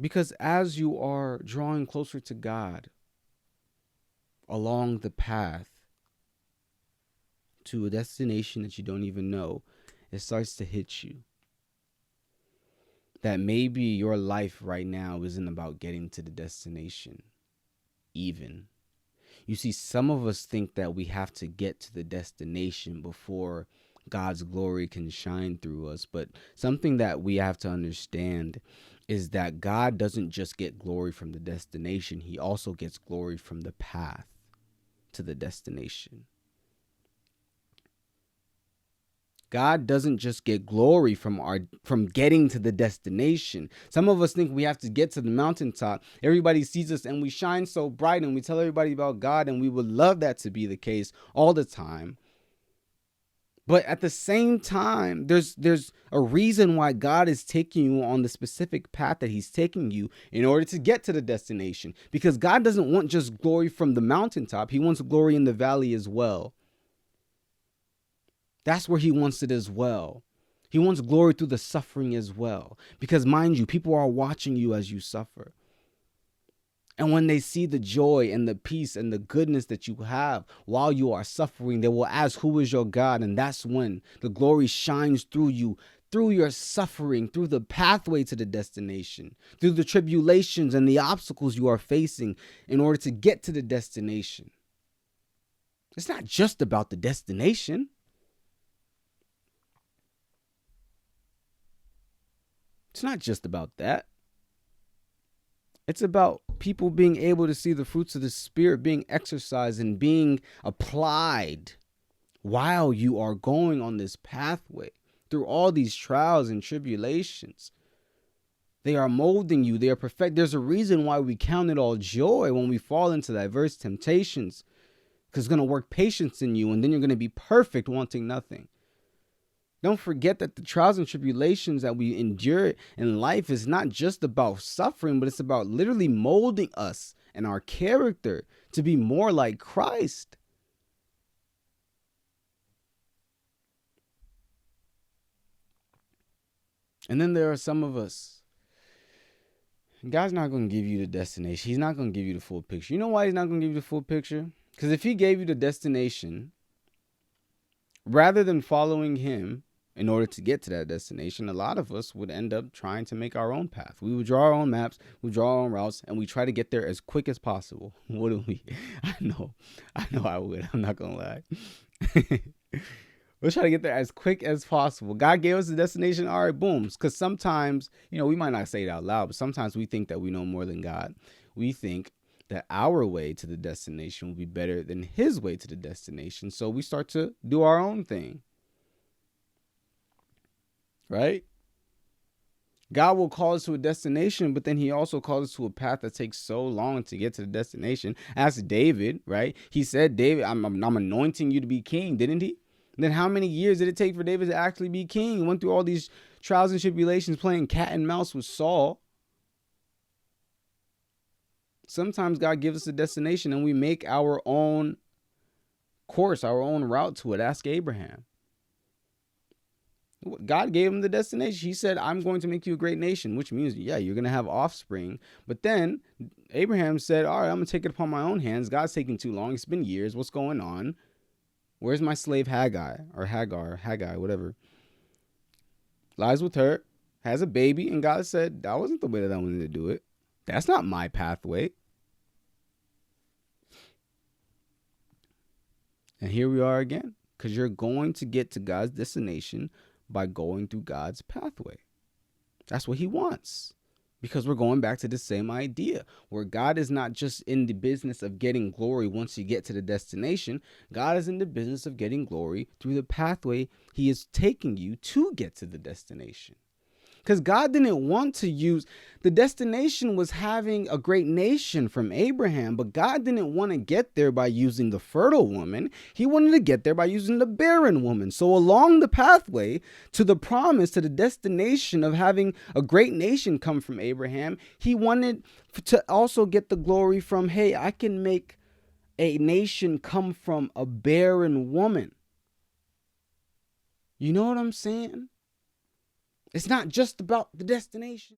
Because as you are drawing closer to God along the path to a destination that you don't even know, it starts to hit you that maybe your life right now isn't about getting to the destination, even. You see, some of us think that we have to get to the destination before God's glory can shine through us. But something that we have to understand is that God doesn't just get glory from the destination, He also gets glory from the path to the destination. God doesn't just get glory from getting to the destination. Some of us think we have to get to the mountaintop. Everybody sees us and we shine so bright and we tell everybody about God, and we would love that to be the case all the time. But at the same time, there's a reason why God is taking you on the specific path that He's taking you in order to get to the destination. Because God doesn't want just glory from the mountaintop. He wants glory in the valley as well. That's where He wants it as well. He wants glory through the suffering as well. Because mind you, people are watching you as you suffer. And when they see the joy and the peace and the goodness that you have while you are suffering, they will ask, who is your God? And that's when the glory shines through you, through your suffering, through the pathway to the destination, through the tribulations and the obstacles you are facing in order to get to the destination. It's not just about the destination. It's not just about that. It's about people being able to see the fruits of the Spirit being exercised and being applied while you are going on this pathway through all these trials and tribulations. They are molding you. They are perfect. There's a reason why we count it all joy when we fall into diverse temptations, because it's going to work patience in you, and then you're going to be perfect, wanting nothing. Don't forget that the trials and tribulations that we endure in life is not just about suffering, but it's about literally molding us and our character to be more like Christ. And then there are some of us, God's not going to give you the destination. He's not going to give you the full picture. You know why He's not going to give you the full picture? Because if He gave you the destination, rather than following Him in order to get to that destination, a lot of us would end up trying to make our own path. We would draw our own maps, we draw our own routes, and we try to get there as quick as possible. What do we? I know I would. I'm not going to lie. We'll try to get there as quick as possible. God gave us the destination. All right, boom. Because sometimes, we might not say it out loud, but sometimes we think that we know more than God. We think that our way to the destination will be better than His way to the destination. So we start to do our own thing. Right? God will call us to a destination, but then He also calls us to a path that takes so long to get to the destination. As David, right? He said, David, I'm anointing you to be king, didn't He? And then how many years did it take for David to actually be king? He went through all these trials and tribulations playing cat and mouse with Saul. Sometimes God gives us a destination and we make our own course, our own route to it. Ask Abraham. God gave him the destination. He said, I'm going to make you a great nation, which means, yeah, you're going to have offspring. But then Abraham said, all right, I'm going to take it upon my own hands. God's taking too long. It's been years. What's going on? Where's my slave Hagar, whatever? Lies with her, has a baby, and God said, that wasn't the way that I wanted to do it. That's not my pathway. And here we are again, because you're going to get to God's destination by going through God's pathway. That's what He wants. Because we're going back to the same idea where God is not just in the business of getting glory once you get to the destination. God is in the business of getting glory through the pathway He is taking you to get to the destination. Because God didn't want to use, the destination was having a great nation from Abraham, but God didn't want to get there by using the fertile woman. He wanted to get there by using the barren woman. So along the pathway to the promise, to the destination of having a great nation come from Abraham, He wanted to also get the glory from, hey, I can make a nation come from a barren woman. You know what I'm saying? It's not just about the destination.